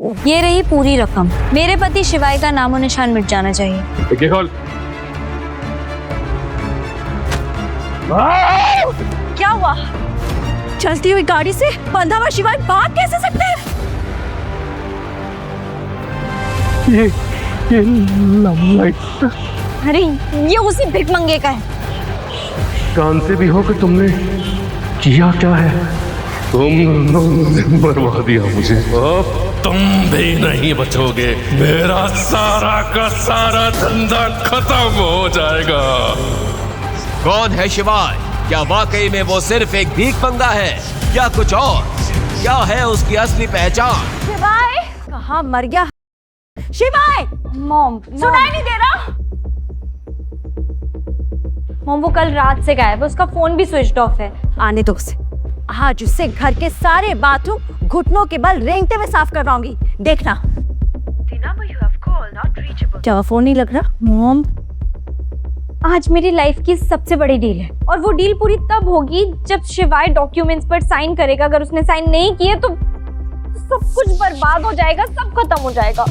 ये रही पूरी रकम। मेरे पति शिवाय का नामो निशान मिट जाना चाहिए। क्या हुआ? चलती हुई गाड़ी से बंधा हुआ शिवाय भाग कैसे सकते हैं? ये लाइट अरे ये उसी भिखमंगे का है। कान से भी हो कि तुमने किया क्या है? तुमने मरवा दिया मुझे। अब तुम भी नहीं बचोगे। मेरा सारा का सारा धंधा खत्म हो जाएगा। कौन है शिवाय? क्या वाकई में वो सिर्फ एक भीख मंगा है या कुछ और? क्या है उसकी असली पहचान? शिवाय कहाँ मर गया? शिवाय! मॉम सुनाई नहीं दे रहा? मॉम वो कल रात से गायब है, उसका फोन भी स्विच ऑफ है। आने दो उसे। आज उससे घर के सारे बाथरूम घुटनों के बल रेंगते हुए साफ करवाऊंगी, देखना। क्या फोन नहीं लग रहा? मॉम आज मेरी लाइफ की सबसे बड़ी डील है और वो डील पूरी तब होगी जब शिवाय डॉक्यूमेंट्स पर साइन करेगा। अगर उसने साइन नहीं किए तो सब कुछ बर्बाद हो जाएगा, सब खत्म हो जाएगा।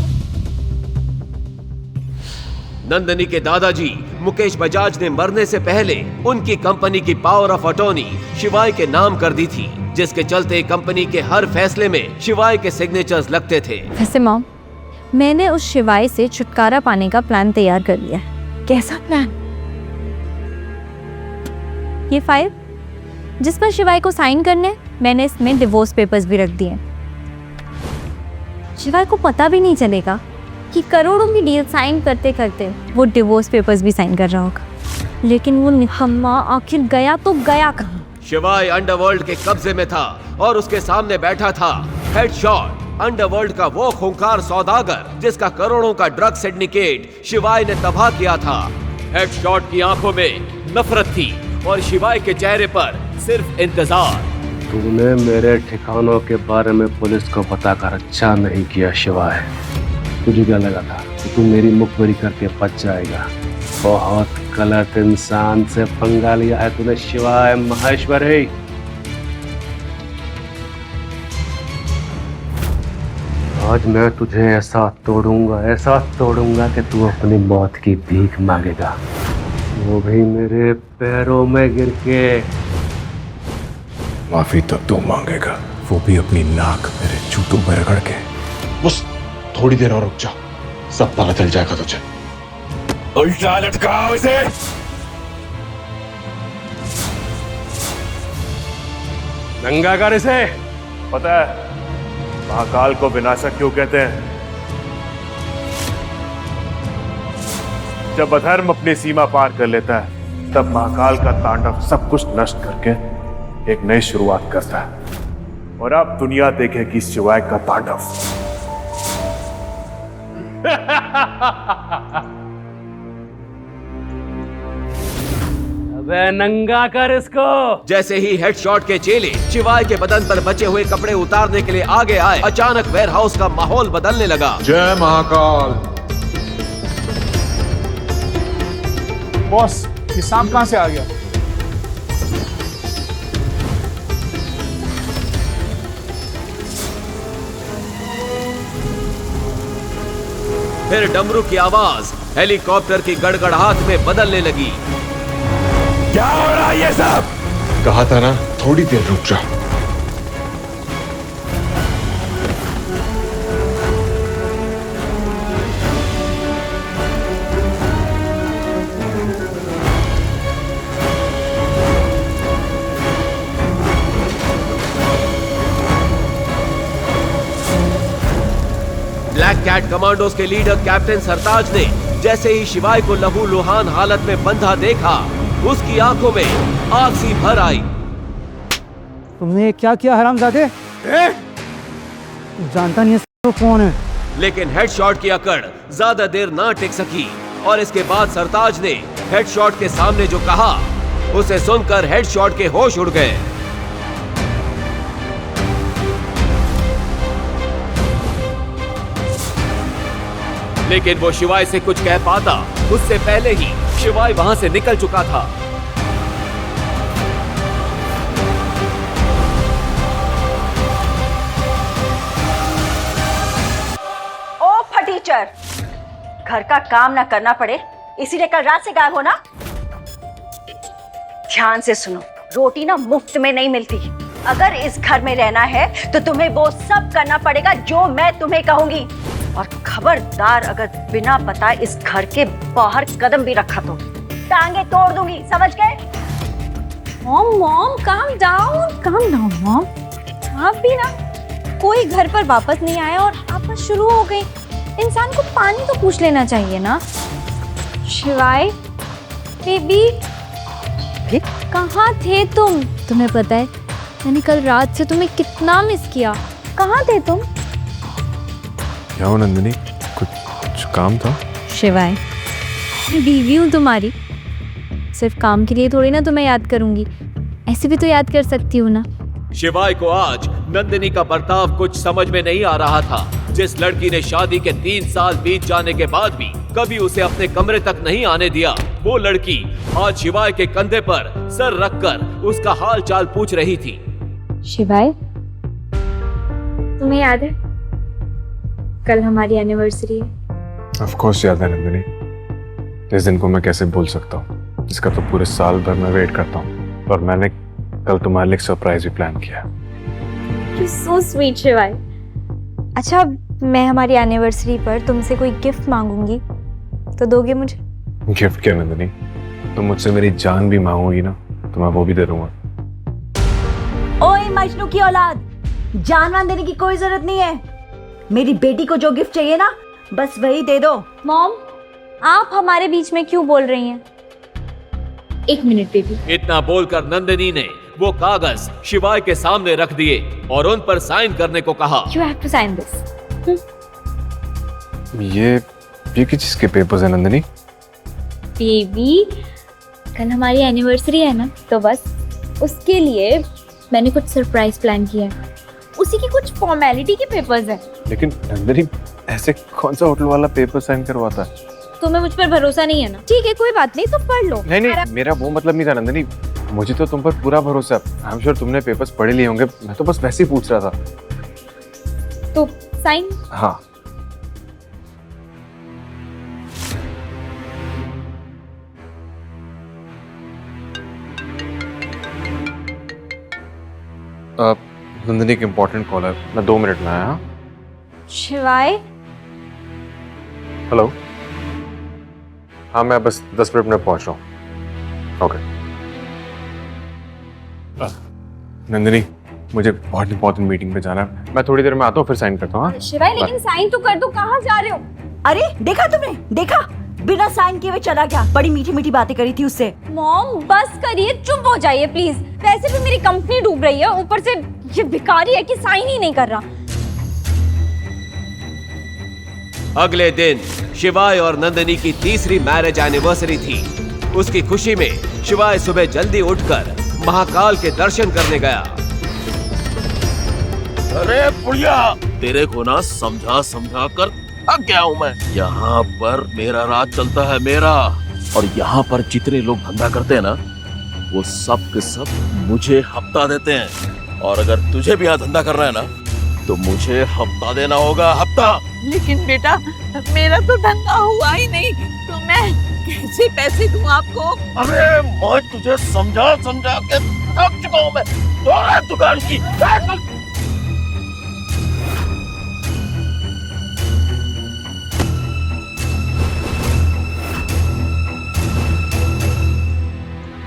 नंदनी के दादाजी मुकेश बजाज ने मरने से पहले उनकी कंपनी की पावर ऑफ अटॉर्नी शिवाय के नाम कर दी थी, जिसके चलते कंपनी के हर फैसले में शिवाय के सिग्नेचर्स लगते थे। वैसे मॉम मैंने उस शिवाय से छुटकारा पाने का प्लान तैयार कर लिया है। कैसा प्लान? ये फाइल जिस पर शिवाय को साइन करने, मैंने इसमें डिवोर्स पेपर्स भी रख दिए। शिवाय को पता भी नहीं चलेगा कि करोड़ों की डील साइन करते करते वो डिवोर्स पेपर्स भी साइन कर रहा होगा। लेकिन वो निकम्मा आखिर गया तो गया कहाँ? शिवाय अंडरवर्ल्ड के कब्जे में था और उसके सामने बैठा था हेडशॉट, अंडरवर्ल्ड का वो खूंखार सौदागर जिसका करोड़ों का ड्रग सिंडिकेट शिवाय ने तबाह किया था। हेडशॉट की आंखों में नफरत थी और शिवाय के चेहरे पर सिर्फ इंतजार। तूने मेरे ठिकानों के बारे में पुलिस को बताकर अच्छा नहीं किया शिवाय। तुझे क्या लगा था कि तू मेरी मुखबरी करके बच जाएगा? बहुत गलत इंसान से पंगा लिया है तूने शिवाय महेश्वरी। आज मैं तुझे ऐसा तोड़ूंगा कि तू अपनी मौत की भीख मांगेगा, वो भी मेरे पैरों में गिर के। माफी तो तू मांगेगा, वो भी अपनी नाक मेरे जूतों में रगड़ के। बस थोड़ी देर और रुक जा, सब पता चल जाएगा तुझे। उल्टा लटकाओ इसे। नंगा कर इसे। पता है महाकाल को विनाशक क्यों कहते हैं? जब अधर्म अपनी सीमा पार कर लेता है तब महाकाल का तांडव सब कुछ नष्ट करके एक नई शुरुआत करता है। और अब दुनिया देखेगी शिवाय का तांडव। अबे नंगा कर इसको। जैसे ही हेडशॉट के चेले शिवाय के बदन पर बचे हुए कपड़े उतारने के लिए आगे आए, अचानक वेयरहाउस का माहौल बदलने लगा। जय महाकाल। बॉस ये सांप कहां से आ गया? फिर डमरू की आवाज हेलीकॉप्टर की गड़गड़ाहट में बदलने लगी। क्या हो रहा है ये सब? कहा था ना थोड़ी देर रुक जा। ब्लैक कैट कमांडोज के लीडर कैप्टन सरताज ने जैसे ही शिवाय को लहूलुहान हालत में बंधा देखा, उसकी आंखों में आग सी भर आई। तुमने क्या किया हरामजादे? जानता नहीं है तो कौन है? लेकिन हेडशॉट की अकड़ ज्यादा देर ना टिक सकी और इसके बाद सरताज ने हेडशॉट के सामने जो कहा, उसे सुनकर हेडशॉट के होश उड़ गए। लेकिन वो शिवाय से कुछ कह पाता उससे पहले ही शिवाय वहां से निकल चुका था। मॉइस्चर। घर का काम ना करना पड़े इसीलिए कल रात से गायब हो ना। ध्यान से सुनो, रोटी ना मुफ्त में नहीं मिलती। अगर इस घर में रहना है तो तुम्हें वो सब करना पड़ेगा जो मैं तुम्हें कहूंगी। और खबरदार अगर बिना पता इस घर के बाहर कदम भी रखा तो टांगे तोड़ दूंगी, समझ गए? Mom calm down mom. आप भी ना, कोई घर पर वापस नहीं आया और आपस शुरू हो गई। इंसान को पानी तो पूछ लेना चाहिए ना। शिवाय बेबी, कहाँ थे तुम? तुम्हें पता है मैंने कल रात से तुम्हें कितना मिस किया। कहाँ थे तुम? क्या हो नंदिनी, कुछ काम था? शिवाय, मैं बीवी हूँ तुम्हारी, सिर्फ काम के लिए थोड़ी ना तुम्हें याद करूंगी, ऐसे भी तो याद कर सकती हूँ ना। शिवाय को आज नंदिनी का बर्ताव कुछ समझ में नहीं आ रहा था। जिस लड़की ने शादी के 3 साल बीत जाने के बाद भी कभी उसे अपने कमरे तक नहीं आने दिया, वो लड़की आज शिवाय के कंधे पर सर रखकर उसका हाल चाल पूछ रही थी। शिवाय, तुम्हें याद है कल हमारी एनिवर्सरी है? ऑफ कोर्स याद है नंदिनी। इस दिन को मैं कैसे भूल सकता हूँ, इसका तो पूरे साल भर मैं वेट करता हूँ। और मैंने कल तुम्हारे लिए सरप्राइज भी प्लान किया। You're so sweet शिवाय। अच्छा, मैं हमारी एनिवर्सरी पर तुमसे कोई गिफ्ट मांगूंगी तो दोगे मुझे? गिफ्ट क्या नंदिनी, तुम मुझसे मेरी जान भी मांगोगी ना तो मैं वो भी दे दूंगा। ओए मजनू की औलाद, जान वान देने की कोई जरूरत नहीं है। मेरी बेटी को जो गिफ्ट चाहिए ना, बस वही दे दो। मॉम, आप हमारे बीच में क्यों बोल रही हैं? एक मिनट बेबी। इतना बोलकर नंदिनी ने वो कागज शिवाय के सामने रख दिए और उन पर साइन करने को कहा। You have to sign this. ये किस चीज के पेपर्स है नंदिनी? बेबी, कल हमारी एनिवर्सरी है ना, तो बस उसके लिए मैंने कुछ सरप्राइज प्लान किया है। उसी की कुछ फॉर्मेलिटी के पेपर्स हैं। लेकिन नंदिनी, ऐसे कौन सा होटल वाला पेपर साइन करवाता है? तुम्हें मुझ पर भरोसा नहीं है ना? ठीक है, कोई बात नहीं, तो पढ़ लो। नहीं, मेरा वो मतलब नहीं था नंदिनी। मुझे तो तुम पर पूरा भरोसा है। आई एम श्योर तुमने पेपर्स पढ़े लिए होंगे। मैं तो बस वैसे ही पूछ रहा था। तो साइन? हाँ। नंदिनी एक इम्पोर्टेंट कॉल है, मैं 2 मिनट में आया। हाँ शिवाय, हेलो। हाँ, मैं बस 10 मिनट में पहुंच रहा हूँ। ओके। नंदिनी, मुझे बहुत इंपॉर्टेंट मीटिंग पे जाना है। मैं थोड़ी देर में आता हूँ, फिर साइन करता हूँ। हाँ शिवाय, लेकिन साइन तो कर दो। कहाँ जा रहे हो? अरे देखा तुमने, देखा बिना साइन किए हुए चला गया। बड़ी मीठी मीठी बातें करी थी उससे। मॉम बस करिए, चुप हो जाइए प्लीज। वैसे भी मेरी कंपनी डूब रही है, ऊपर से ये भिखारी है कि साइन ही नहीं कर रहा। अगले दिन शिवाय और नंदिनी की तीसरी मैरिज एनिवर्सरी थी। उसकी खुशी में शिवाय सुबह जल्दी उठकर महाकाल के दर्शन करने गया। अरे बुढ़िया, तेरे को ना समझा समझा कर थक गया हूँ मैं। यहाँ पर मेरा राज चलता है, मेरा। और यहाँ पर जितने लोग धंधा करते हैं ना, वो सब के सब मुझे हफ्ता देते हैं। और अगर तुझे भी यहाँ धंधा करना है ना, तो मुझे हफ्ता देना होगा, हफ्ता। लेकिन बेटा, मेरा तो धंधा हुआ ही नहीं, तो मैं कैसे पैसे दूं आपको? अरे मैं तुझे समझा समझा के थक चुका हूँ मैं। दुकान की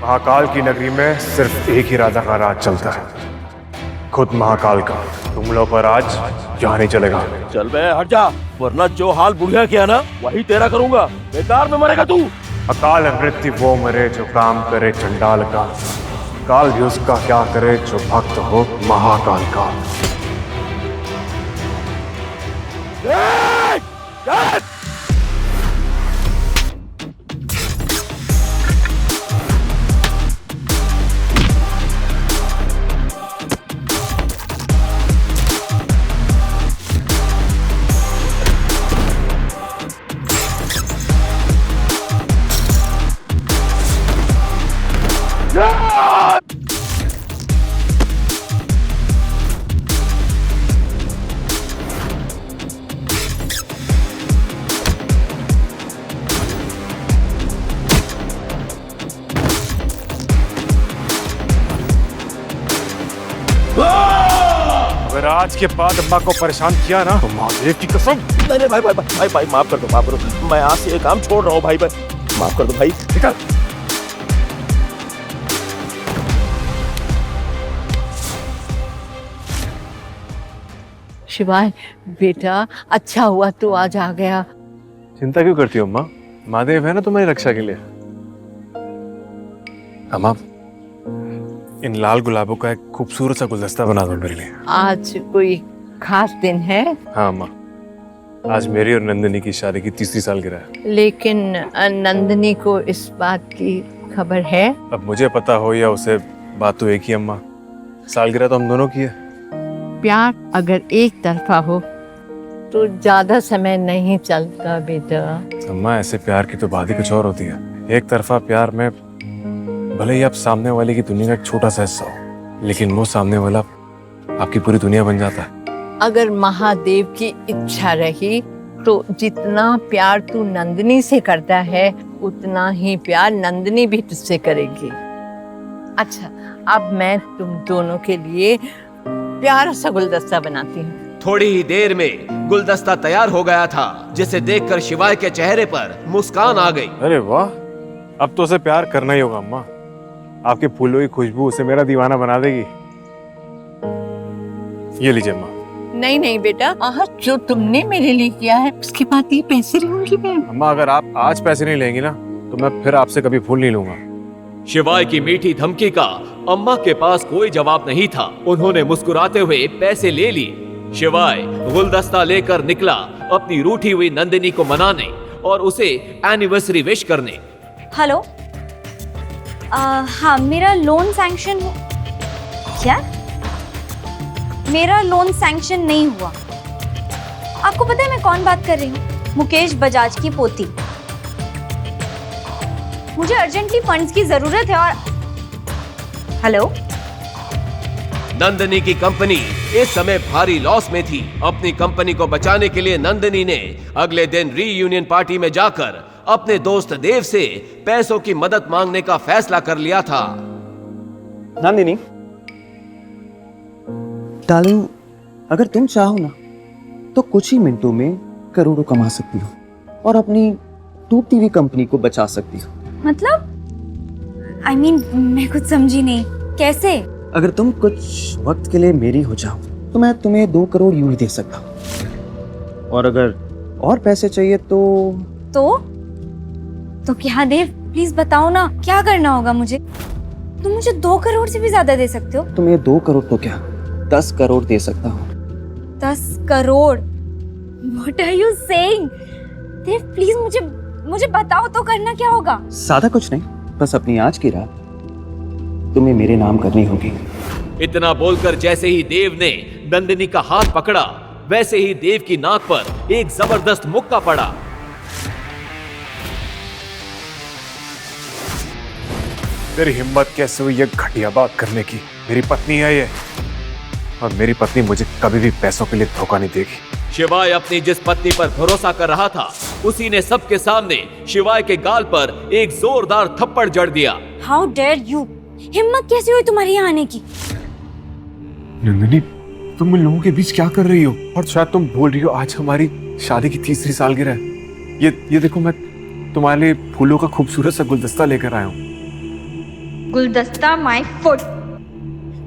महाकाल की नगरी में सिर्फ एक ही राजा का राज चलता है, खुद महाकाल का। तुम लोग का राज यहाँ नहीं चलेगा। चल बे, हट जा, वरना जो हाल बुढ़िया किया ना, वही तेरा करूंगा। बेकार में मरेगा तू। अकाल मृत्यु वो मरे जो काम करे चंडाल का, काल भी उसका क्या करे जो भक्त हो महाकाल का। आज के बाद अम्मा को परेशान किया ना तो महादेव की कसम। नहीं भाई भाई भाई भाई माफ कर दो, माफ करो। मैं आज से ये काम छोड़ रहा हूँ भाई भाई, माफ कर दो भाई। निकल। शिवाय बेटा, अच्छा हुआ तू आज आ गया। चिंता क्यों करती हो अम्मा? महादेव है ना तुम्हारी रक्षा के लिए। अम्मा, इन लाल गुलाबों का एक खूबसूरत सा गुलदस्ता बना दो मेरे लिए। आज कोई खास दिन है? हाँ अम्मा, आज मेरी और नंदिनी की शादी की 3री सालगिरह है। लेकिन नंदिनी को इस बात की खबर है? अब मुझे पता हो या उसे, बात तो एक ही अम्मा। सालगिरह तो हम दोनों की है। प्यार अगर एक तरफा हो तो ज्यादा समय नहीं चलता बेटा। अम्मा, ऐसे प्यार की तो बात ही कुछ और होती है। एक तरफा प्यार में भले ही आप सामने वाले की दुनिया का एक छोटा सा हिस्सा हो, लेकिन वो सामने वाला आपकी पूरी दुनिया बन जाता है। अगर महादेव की इच्छा रही तो जितना प्यार तू नंदिनी से करता है उतना ही प्यार नंदिनी भी तुझसे करेगी। अच्छा, अब मैं तुम दोनों के लिए प्यारा सा गुलदस्ता बनाती हूँ। थोड़ी ही देर में गुलदस्ता तैयार हो गया था, जिसे देखकर शिवाय के चेहरे पर मुस्कान आ गई। अरे वाह, अब तो उसे प्यार करना ही होगा अम्मा। आपके फूलों की खुशबू उसे मेरा दीवाना बना देगी। ये लीजिए अम्मा। नहीं नहीं बेटा, आज जो तुमने मेरे लिए किया है उसके बाद ये पैसे लूंगी मैं। अम्मा, अगर आप आज पैसे नहीं लेंगी ना तो मैं फिर आपसे कभी फूल नहीं लूंगा। शिवाय की मीठी धमकी का अम्मा के पास कोई जवाब नहीं था। उन्होंने मुस्कुराते हुए पैसे ले लिए। शिवाय गुलदस्ता लेकर निकला अपनी रूठी हुई नंदिनी को मनाने और उसे एनिवर्सरी विश करने। हेलो, हाँ, मेरा लोन सैंक्शन क्या? मेरा लोन सैंक्शन नहीं हुआ। आपको पता है मैं कौन बात कर रही हूँ? मुकेश बजाज की पोती। मुझे अर्जेंटली फंड्स की जरूरत है और हेलो, नंदिनी की कंपनी इस समय भारी लॉस में थी। अपनी कंपनी को बचाने के लिए नंदिनी ने अगले दिन रीयूनियन पार्टी में जाकर अपने दोस्त देव से पैसों की मदद मांगने का फैसला कर लिया था। नंदिनी डार्लिंग, अगर तुम चाहो ना तो कुछ ही मिनटों में करोड़ों कमा सकती हो और अपनी डूबती हुई कंपनी को बचा सकती हो। मतलब I mean, मैं कुछ समझी नहीं। कैसे? अगर तुम कुछ वक्त के लिए मेरी हो जाओ तो मैं तुम्हें 2 करोड़ यूं ही दे सकता हूँ। और अगर और पैसे चाहिए तो क्या देव, प्लीज बताओ ना, क्या करना होगा मुझे? तुम मुझे 2 करोड़ से भी ज्यादा दे सकते हो। तुम्हें 2 करोड़ तो क्या 10 करोड़ दे सकता हूँ। 10 crore? What are you saying? Dev please मुझे बताओ तो, करना क्या होगा? सादा कुछ नहीं, बस अपनी आज की रात तुम्हें मेरे नाम करनी होगी। इतना बोलकर जैसे ही देव ने नंदिनी का हाथ पकड़ा, वैसे ही देव की नाक पर एक जबरदस्त मुक्का पड़ा। तेरी हिम्मत कैसे हुई ये घटिया बात करने की? मेरी पत्नी है ये, और मेरी पत्नी मुझे कभी भी पैसों के लिए धोखा नहीं देगी। शिवाय अपनी जिस पत्नी पर भरोसा कर रहा था, उसी ने सबके सामने शिवाय के गाल पर एक जोरदार थप्पड़ जड़ दिया। How dare you! हिम्मत कैसे हुई तुम्हारी यहाँ आने की? नंदिनी, तुम इन लोगों के बीच क्या कर रही हो? और शायद तुम भूल रही हो आज हमारी शादी की 3री सालगिरह है। ये देखो, मैं तुम्हारे लिए फूलों का खूबसूरत सा गुलदस्ता लेकर आया हूँ। गुलदस्ता माय फुट!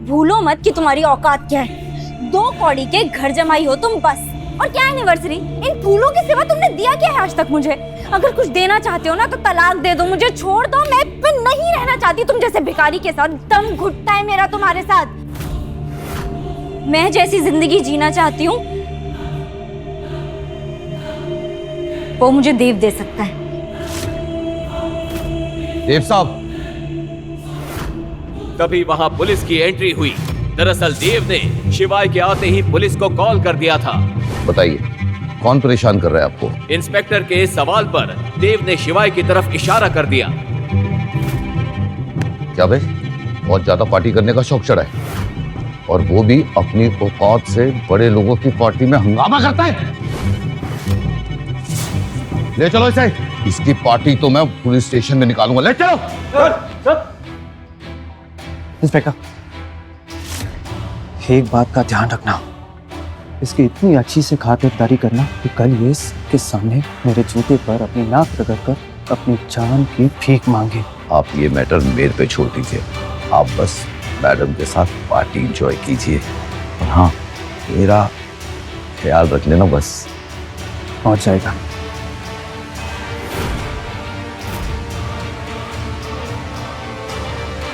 भूलो मत कि तुम्हारी औकात क्या है। 2 कौड़ी के घर जमाई हो तुम बस। और क्या एनिवर्सरी? इन फूलों के सिवा तुमने दिया क्या है आज तक मुझे? अगर कुछ देना चाहते हो ना तो तलाक दे दो, मुझे छोड़ दो। मैं फिर नहीं रहना चाहती तुम जैसे भिखारी के साथ। दम घुटता है मेरा तुम्हारे साथ। मैं जैसी जिंदगी जीना चाहती हूँ वो मुझे देव दे सकता है। देव साहब, तभी वहां पुलिस की एंट्री हुई। दरअसल देव ने शिवाय के आते ही पुलिस को कॉल कर दिया था। बताइए कौन परेशान कर रहा है आपको? इंस्पेक्टर के इस सवाल पर देव ने शिवाय की तरफ इशारा कर दिया। क्या भाई, बहुत ज्यादा पार्टी करने का शौक चढ़ा है, और वो भी अपनी औकात से बड़े लोगों की पार्टी में हंगामा करता है। ले चलो इसे, इसकी पार्टी तो मैं पुलिस स्टेशन में निकालूंगा। ले चलो। इंस्पेक्टर, एक बात का ध्यान रखना, इसकी इतनी अच्छी से खातिरदारी करना कि कल ये इसके सामने मेरे जूते पर अपनी नाक रगड़कर अपनी जान की भीख मांगे। आप ये मैटर मेरे पे छोड़ दीजिए, आप बस मैडम के साथ पार्टी एंजॉय कीजिए। और हाँ, मेरा ख्याल रख लेना बस। पहुंच जाएगा।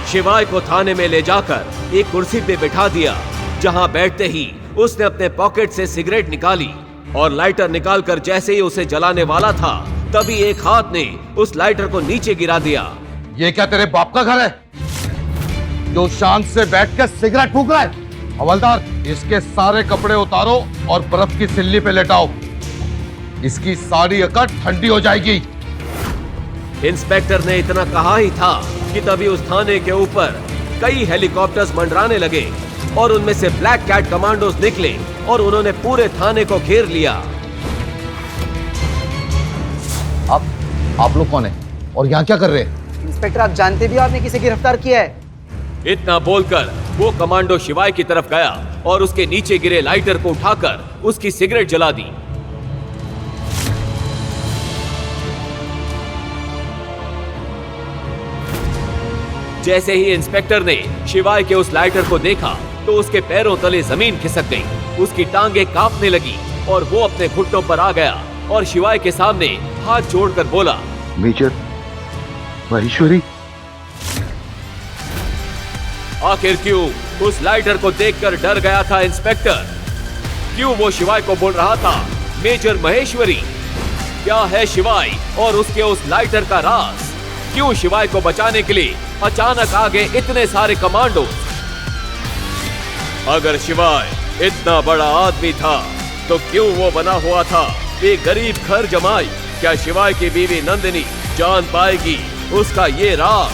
शिवाय को थाने में ले जाकर एक कुर्सी पे बिठा दिया, जहां बैठते ही उसने अपने पॉकेट से सिगरेट निकाली और लाइटर निकालकर जैसे ही उसे जलाने वाला था, तभी एक हाथ ने उस लाइटर को नीचे गिरा दिया। ये क्या तेरे बाप का घर है जो शांत से बैठ कर सिगरेट फूंक रहा है? हवलदार, इसके सारे कपड़े उतारो और बर्फ की सिल्ली पे लेटाओ। इसकी सारी अकड़ ठंडी हो जाएगी। इंस्पेक्टर ने इतना कहा ही था कि तभी उस थाने के ऊपर कई हेलीकॉप्टर्स मंडराने लगे और उनमें से ब्लैक कैट कमांडोज निकले और उन्होंने पूरे थाने को घेर लिया। आप लोग कौन हैं और यहाँ क्या कर रहे हैं? इंस्पेक्टर, आप जानते भी हो आपने किसे गिरफ्तार किया है? इतना बोलकर वो कमांडो शिवाय की तरफ गया और उसके नीचे गिरे लाइटर को उठाकर उसकी सिगरेट जला दी। जैसे ही इंस्पेक्टर ने शिवाय के उस लाइटर को देखा तो उसके पैरों तले जमीन खिसक गई, उसकी टांगें कांपने लगी और वो अपने घुटनों पर आ गया और शिवाय के सामने हाथ जोड़कर बोला, मेजर महेश्वरी। आखिर क्यों उस लाइटर को देखकर डर गया था इंस्पेक्टर? क्यों वो शिवाय को बोल रहा था मेजर महेश्वरी? क्या है शिवाय और उसके उस लाइटर का राज? क्यों शिवाय को बचाने के लिए अचानक आ गए इतने सारे कमांडो? अगर शिवाय इतना बड़ा आदमी था तो क्यों वो बना हुआ था एक गरीब घर जमाई? क्या शिवाय की बीवी नंदिनी जान पाएगी उसका ये राज?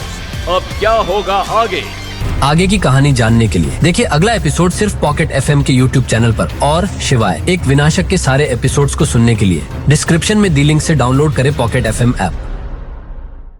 अब क्या होगा आगे की कहानी जानने के लिए देखिए अगला एपिसोड सिर्फ पॉकेट FM के YouTube चैनल पर। और शिवाय एक विनाशक के सारे एपिसोड्स को सुनने के लिए डिस्क्रिप्शन में दी लिंक से डाउनलोड करें पॉकेट FM ऐप।